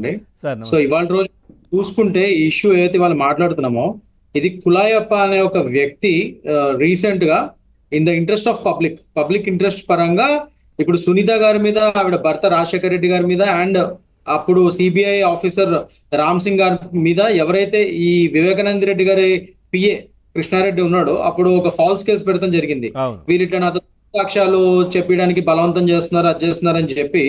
అండి. Sir so నమస్తే. ఇవాళ రోజు చూసుకుంటే ఈ ఇష్యూ ఏదైతే వాళ్ళు మాట్లాడుతున్నామో ఇది కులాయప్ప అనే ఒక వ్యక్తి రీసెంట్ గా in the interest of public interest పరంగా ఇప్పుడు సునీత గారి మీద, ఆవిడ భర్త రాజశేఖర రెడ్డి గారి మీద, అండ్ అప్పుడు సిబిఐ ఆఫీసర్ రామ్ సింగ్ గారి మీద ఎవరైతే ఈ వివేకానంద రెడ్డి గారి పిఏ కృష్ణారెడ్డి ఉన్నాడో అప్పుడు ఒక ఫాల్స్ కేసు పెడతాం జరిగింది. అవును. వీళ్ళు ఇట్లా నాతో సాక్ష్యాలు చెప్పడానికి బలవంతం చేస్తున్నారు, అది చేస్తున్నారని చెప్పి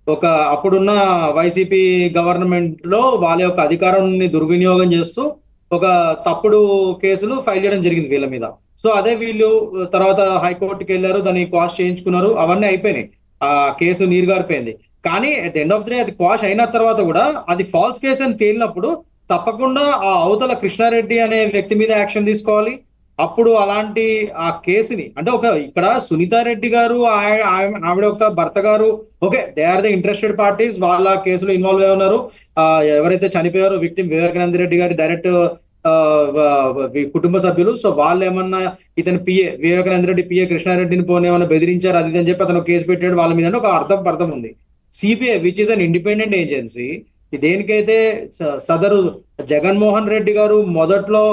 ఒక అప్పుడున్న వైసీపీ గవర్నమెంట్ లో వాళ్ళ యొక్క అధికారాన్ని దుర్వినియోగం చేస్తూ ఒక తప్పుడు కేసులు ఫైల్ చేయడం జరిగింది వీళ్ళ మీద. సో అదే వీళ్ళు తర్వాత హైకోర్టుకి వెళ్ళారు, దాన్ని క్వాష్ చేయించుకున్నారు, అవన్నీ అయిపోయినాయి. ఆ కేసు నీరుగారిపోయింది. కానీ at the end of the day అది క్వాష్ అయిన తర్వాత కూడా అది ఫాల్స్ కేసు అని తేలినప్పుడు తప్పకుండా ఆ అవతల కృష్ణారెడ్డి అనే వ్యక్తి మీద యాక్షన్ తీసుకోవాలి. అప్పుడు అలాంటి ఆ కేసుని అంటే ఒక ఇక్కడ సునీతారెడ్డి గారు ఆవిడ యొక్క భర్త గారు okay, they are the interested parties, వాళ్ళ కేసులో ఇన్వాల్వ్ అయి ఉన్నారు. ఎవరైతే చనిపోయారో విక్టిమ్ వివేకానంద రెడ్డి గారి డైరెక్ట్ కుటుంబ సభ్యులు. సో వాళ్ళు ఏమన్నా ఇతను పిఏ వివేకానంద రెడ్డి పిఏ కృష్ణారెడ్డిని పోనీ ఏమన్నా బెదిరించారు అది అని చెప్పి అతను కేసు పెట్టాడు వాళ్ళ మీద ఒక అర్థం ఉంది. CBI which is an independent agency, దేనికైతే సదరు జగన్మోహన్ రెడ్డి గారు మొదట్లో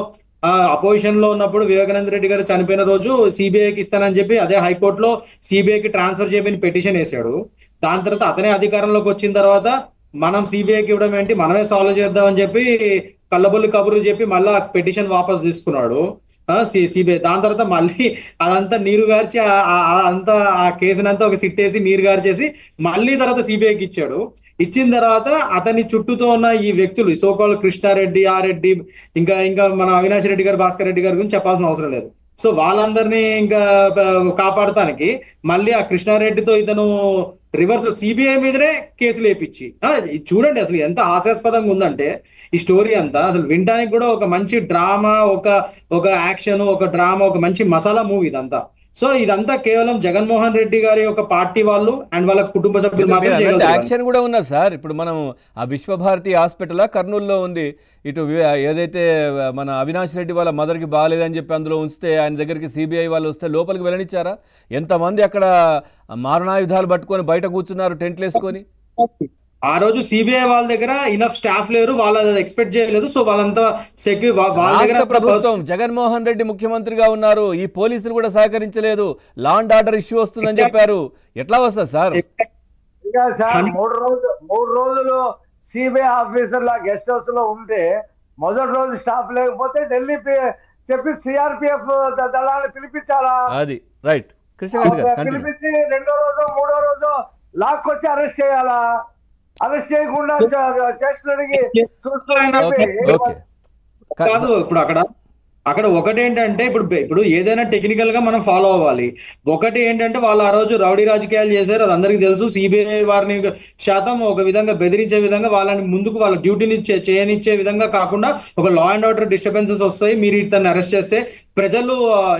అపోజిషన్ లో ఉన్నప్పుడు వివేకానంద రెడ్డి గారు చనిపోయిన రోజు సిబిఐకి ఇస్తానని చెప్పి అదే హైకోర్టులో సిబిఐకి ట్రాన్స్ఫర్ చేయమని పిటిషన్ వేశాడు. దాని తర్వాత అతనే అధికారంలోకి వచ్చిన తర్వాత మనం సిబిఐకి ఇవ్వడం ఏంటి, మనమే సాల్వ్ చేద్దామని చెప్పి కళ్ళబొల్లి కబుర్లు చెప్పి మళ్ళీ ఆ పిటిషన్ వాపస్ తీసుకున్నాడు సిబిఐ. దాని తర్వాత మళ్ళీ అదంతా నీరు గార్చి అంతా ఆ కేసునంతా ఒక సిట్టేసి నీరు గార్చేసి మళ్ళీ తర్వాత సిబిఐకి ఇచ్చాడు. ఇచ్చిన తర్వాత అతని చుట్టూతో ఉన్న ఈ వ్యక్తులు సోకాల్ కృష్ణారెడ్డి, ఆ రెడ్డి, ఇంకా ఇంకా మన అవినాష్ రెడ్డి గారు, భాస్కర్ రెడ్డి గారి గురించి చెప్పాల్సిన అవసరం లేదు. సో వాళ్ళందరినీ ఇంకా కాపాడటానికి మళ్ళీ ఆ కృష్ణారెడ్డితో ఇతను రివర్స్ సిబిఐ మీదనే కేసులు వేపించి చూడండి అసలు ఎంత హాస్యాస్పదంగా ఉందంటే ఈ స్టోరీ అంతా. అసలు వినడానికి కూడా ఒక మంచి డ్రామా, ఒక యాక్షన్, ఒక డ్రామా, ఒక మంచి మసాలా మూవీ ఇదంతా. సో ఇదంతా కేవలం జగన్మోహన్ రెడ్డి గారి యొక్క పార్టీ వాళ్ళు అండ్ వాళ్ళ కుటుంబ సభ్యులు మాత్రం చేయగలరు. యాక్షన్ కూడా ఉన్నారు సార్. ఇప్పుడు మనం ఆ విశ్వభారతి హాస్పిటల్ కర్నూలులో ఉంది, ఇటు ఏదైతే మన అవినాష్ రెడ్డి వాళ్ళ మదర్కి బాగాలేదని చెప్పి అందులో ఉంచితే ఆయన దగ్గరికి సిబిఐ వాళ్ళు వస్తే లోపలికి వెళ్ళనిచ్చారా? ఎంతమంది అక్కడ మారణాయుధాలు పట్టుకొని బయట కూర్చున్నారు టెంట్లు వేసుకొని. ఆ రోజు సిబిఐ వాళ్ళ దగ్గర ఇనఫ్ స్టాఫ్ లేరు, వాళ్ళు ఎక్స్పెక్ట్ చేయలేదు. సో వాళ్ళంతా వాళ్ళ దగ్గర ప్రభుత్వం జగన్మోహన్ రెడ్డి ముఖ్యమంత్రిగా ఉన్నారు, ఈ పోలీసులు కూడా సహకరించలేదు, లా అండ్ ఆర్డర్ ఇష్యూ వస్తుందని చెప్పారు. ఎట్లా వస్తుంది సార్? మూడు రోజులు సిబిఐ ఆఫీసర్ల గెస్ట్ హౌస్ లో ఉంటే మొదటి రోజు స్టాఫ్ లేకపోతే ఢిల్లీ చెప్పి సిఆర్పిఎఫ్ దళాన్ని పిలిపించాలా? అది రైట్. పిలిపించి రెండో రోజు మూడో రోజు లాక్కొచ్చి అరెస్ట్ చేయాలా? అరెస్ట్ చేయకుండా చేస్తున్నడికి కాదు. ఇప్పుడు అక్కడ ఒకటేంటంటే ఇప్పుడు ఏదైనా టెక్నికల్ గా మనం ఫాలో అవ్వాలి. ఒకటి ఏంటంటే వాళ్ళు ఆ రోజు రౌడీ రాజకీయాలు చేశారు, అది అందరికీ తెలుసు. సిబిఐ వారిని శాతం ఒక విధంగా బెదిరించే విధంగా వాళ్ళని ముందుకు వాళ్ళ డ్యూటీని చేయనిచ్చే విధంగా కాకుండా ఒక లా అండ్ ఆర్డర్ డిస్టర్బెన్సెస్ వస్తాయి, మీరు ఇతన్ని అరెస్ట్ చేస్తే ప్రజలు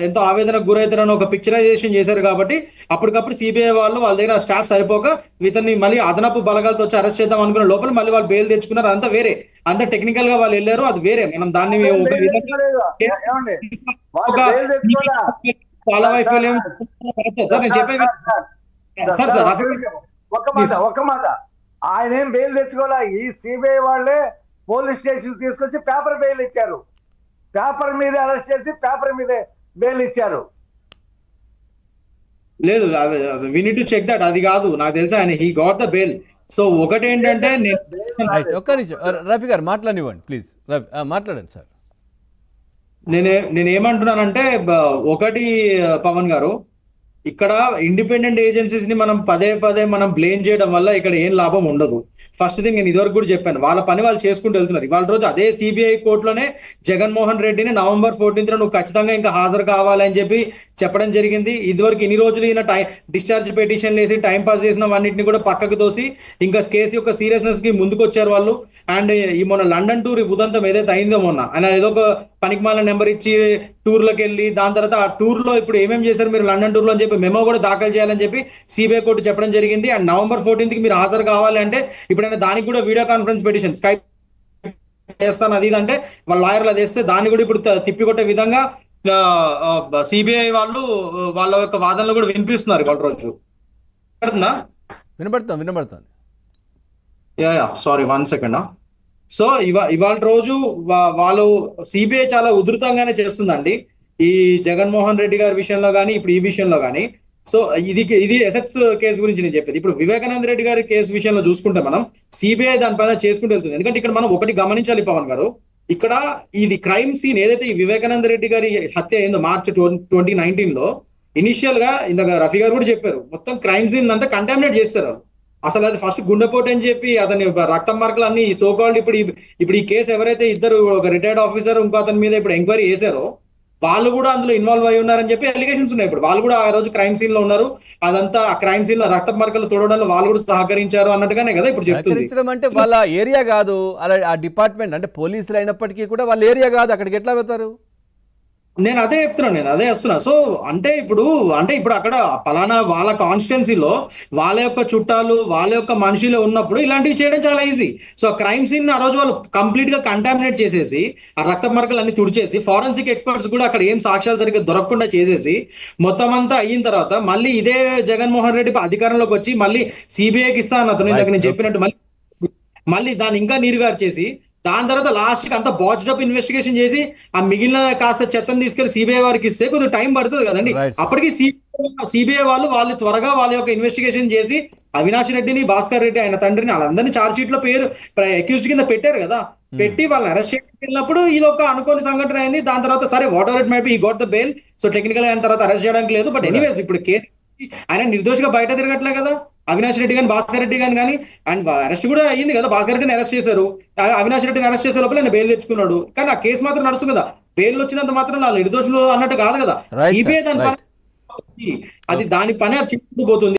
ఎంతో ఆవేదనకు గురవుతారని ఒక పిక్చరైజేషన్ చేశారు. కాబట్టి అప్పటికప్పుడు సిబిఐ వాళ్ళు వాళ్ళ దగ్గర స్టాఫ్ సరిపోక ఇతన్ని మళ్ళీ అదనపు బలగాలతో వచ్చి అరెస్ట్ చేద్దాం అనుకున్న లోపల మళ్ళీ వాళ్ళు బెయిల్ తెచ్చుకున్నారు. అంతా వేరే, అంత టెక్నికల్ గా వాళ్ళు వెళ్ళారు, అది వేరే. మనం దాన్ని చాలా వైఫల్యం సార్. నేను చెప్పేది ఒక్క మాట, ఆయన ఏం బెయిల్ తెచ్చుకోలే. ఈ సిబిఐ వాళ్ళే పోలీస్ స్టేషన్ తీసుకొచ్చి పేపర్ బెయిల్ ఇచ్చారు, పేపర్ మీద అరెస్ట్ చేసి పేపర్ మీద బెయిల్ ఇచ్చారు. లేదు, we need to check that. అది కాదు నాకు తెలుసు, ఆయన he got the bail. So ఒకటి ఏంటంటే ఒక్క నిమిషం రఫీ గారు మాట్లాడివ్వండి ప్లీజ్. మాట్లాడండి సార్. నేనేమంటున్నానంటే ఒకటి పవన్ గారు, ఇక్కడ ఇండిపెండెంట్ ఏజెన్సీస్ ని మనం పదే మనం బ్లేమ్ చేయడం వల్ల ఇక్కడ ఏం లాభం ఉండదు. ఫస్ట్ థింగ్, నేను ఇదివరకు కూడా చెప్పాను, వాళ్ళ పని వాళ్ళు చేసుకుంటూ వెళ్తున్నారు. ఇవాళ రోజు అదే సిబిఐ కోర్టులోనే జగన్మోహన్ రెడ్డిని November 14th నువ్వు ఖచ్చితంగా ఇంకా హాజరు కావాలని చెప్పి చెప్పడం జరిగింది. ఇదివరకు ఇన్ని రోజులు ఈయన డిశ్చార్జ్ పిటిషన్లు వేసి టైం పాస్ చేసిన వాటిని కూడా పక్కకు తోసి ఇంకా కేసు యొక్క సీరియస్నెస్ కి ముందుకు వచ్చారు వాళ్ళు. అండ్ ఈ మొన్న లండన్ టూర్ ఉదంతం ఏదైతే అయిందో మొన్న, ఆయన ఏదో ఒక పనికిమాల నెంబర్ ఇచ్చి టూర్లోకి వెళ్ళి దాని తర్వాత ఆ టూర్ లో ఇప్పుడు ఏమేమి చేశారు మీరు లండన్ టూర్ లో అని చెప్పి మెమో కూడా దాఖలు చేయాలని చెప్పి సిబిఐ కోర్టు చెప్పడం జరిగింది. అండ్ November 14th మీరు హాజరు కావాలి అంటే ఇప్పుడైనా దానికి కూడా వీడియో కాన్ఫరెన్స్ పిటిషన్ స్కైప్ చేస్తాను అది అంటే వాళ్ళ లాయర్లు అది వేస్తే దాన్ని కూడా ఇప్పుడు తిప్పికొట్టే విధంగా సిబిఐ వాళ్ళు వాళ్ళ యొక్క వాదనలు కూడా వినిపిస్తున్నారు ఇవాళ రోజు. వినబడుతుంది. Sorry 1 second. సో ఇవాళ రోజు వాళ్ళు సిబిఐ చాలా ఉధృతంగానే చేస్తుందండి ఈ జగన్మోహన్ రెడ్డి గారి విషయంలో కానీ ఇప్పుడు ఈ విషయంలో కానీ. సో ఇది ఎసెట్స్ కేసు గురించి నేను చెప్పేది. ఇప్పుడు వివేకానంద రెడ్డి గారి కేసు విషయంలో చూసుకుంటే మనం సిబిఐ దానిపైన చేసుకుంటూ వెళ్తుంది. ఎందుకంటే ఇక్కడ మనం ఒకటి గమనించాలి పవన్ గారు, ఇక్కడ ఇది క్రైమ్ సీన్ ఏదైతే ఈ వివేకానంద రెడ్డి గారి హత్య అయిందో మార్చ్ 2019లో, ఇనిషియల్ గా ఇందాక రఫీ గారు కూడా చెప్పారు, మొత్తం క్రైమ్ సీన్ అంతా కంటామినేట్ చేస్తారు. అసలు అది ఫస్ట్ గుండెపోటు అని చెప్పి అతని రక్తం మార్కులు అన్ని సో కాల్డ్ ఇప్పుడు ఈ కేసు ఎవరైతే ఇద్దరు, ఒక రిటైర్డ్ ఆఫీసర్ ఇంకో అతని మీద ఇప్పుడు ఎంక్వైరీ చేశారో వాళ్ళు కూడా అందులో ఇన్వాల్వ్ అయి ఉన్నారని చెప్పి అలిగేషన్స్ ఉన్నాయి. ఇప్పుడు వాళ్ళు కూడా ఆ రోజు క్రైమ్ సీన్ లో ఉన్నారు, అదంతా ఆ క్రైమ్ సీన్ లో రక్త మార్కలు తోడడంలో వాళ్ళు కూడా సహకరించారు అన్నట్టుగానే కదా ఇప్పుడు చెప్తుంది. అంటే వాళ్ళ ఏరియా కాదు, అలా ఆ డిపార్ట్మెంట్ అంటే పోలీసులు అయినప్పటికీ కూడా వాళ్ళ ఏరియా కాదు, అక్కడికి ఎట్లా వెళ్తారు? నేను అదే వస్తున్నా. సో అంటే ఇప్పుడు అక్కడ పలానా వాళ్ళ కాన్స్టిట్యున్సీలో వాళ్ళ యొక్క చుట్టాలు వాళ్ళ యొక్క మనుషులు ఉన్నప్పుడు ఇలాంటివి చేయడం చాలా ఈజీ. సో క్రైమ్ సీన్ ఆ రోజు వాళ్ళు కంప్లీట్ గా కంటామినేట్ చేసేసి ఆ రక్త మరకలు అన్ని తుడిచేసి ఫారెన్సిక్ ఎక్స్పర్ట్స్ కూడా అక్కడ ఏం సాక్ష్యాలు సరిగ్గా దొరకకుండా చేసేసి మొత్తం అంతా అయిన తర్వాత మళ్ళీ ఇదే జగన్మోహన్ రెడ్డి అధికారంలోకి వచ్చి మళ్ళీ సిబిఐకి ఇస్తాను అతను ఇందాక నేను చెప్పినట్టు మళ్ళీ దాన్ని ఇంకా నీరుగార్చేసి దాని తర్వాత లాస్ట్ కి అంతా బాచ్డ్ అప్ ఇన్వెస్టిగేషన్ చేసి ఆ మిగిలిన కాస్త చెత్తను తీసుకెళ్లి సిబిఐ వారికి ఇస్తే కొద్దిగా టైం పడుతుంది కదండి. అప్పటికి సిబిఐ వాళ్ళు త్వరగా వాళ్ళ యొక్క ఇన్వెస్టిగేషన్ చేసి అవినాష్ రెడ్డిని, భాస్కర్ రెడ్డి ఆయన తండ్రిని వాళ్ళందరినీ ఛార్జ్ షీట్ లో పేరు అక్యూజ్డ్ కింద పెట్టారు కదా. పెట్టి వాళ్ళని అరెస్ట్ చేయడానికి ఇది ఒక అనుకోని సంఘటన అయింది. దాని తర్వాత సరే whatever it might be, he got the bail. So technical అయిన తర్వాత అరెస్ట్ చేయడానికి లేదు. బట్ ఎనీవేస్ ఇప్పుడు కేసు ఆయన నిర్దోషిగా బయట తిరగట్లే కదా. అవినాష్ రెడ్డి కానీ భాస్కర్ రెడ్డి కానీ అండ్ అరెస్ట్ కూడా అయ్యింది కదా. భాస్కర్ రెడ్డిని అరెస్ట్ చేశారు, అవినాష్ రెడ్డిని అరెస్ట్ చేసే లోపల ఆయన బెయిల్ తెచ్చుకున్నాడు. కానీ ఆ కేసు మాత్రం నడుస్తుంది కదా. బెయిల్ వచ్చినంత మాత్రం వాళ్ళు నిర్దోషులు అన్నట్టు కాదు కదా. సిబిఐ దాని పని, అది దాని పని అది చేసుకుంటూ పోతుంది.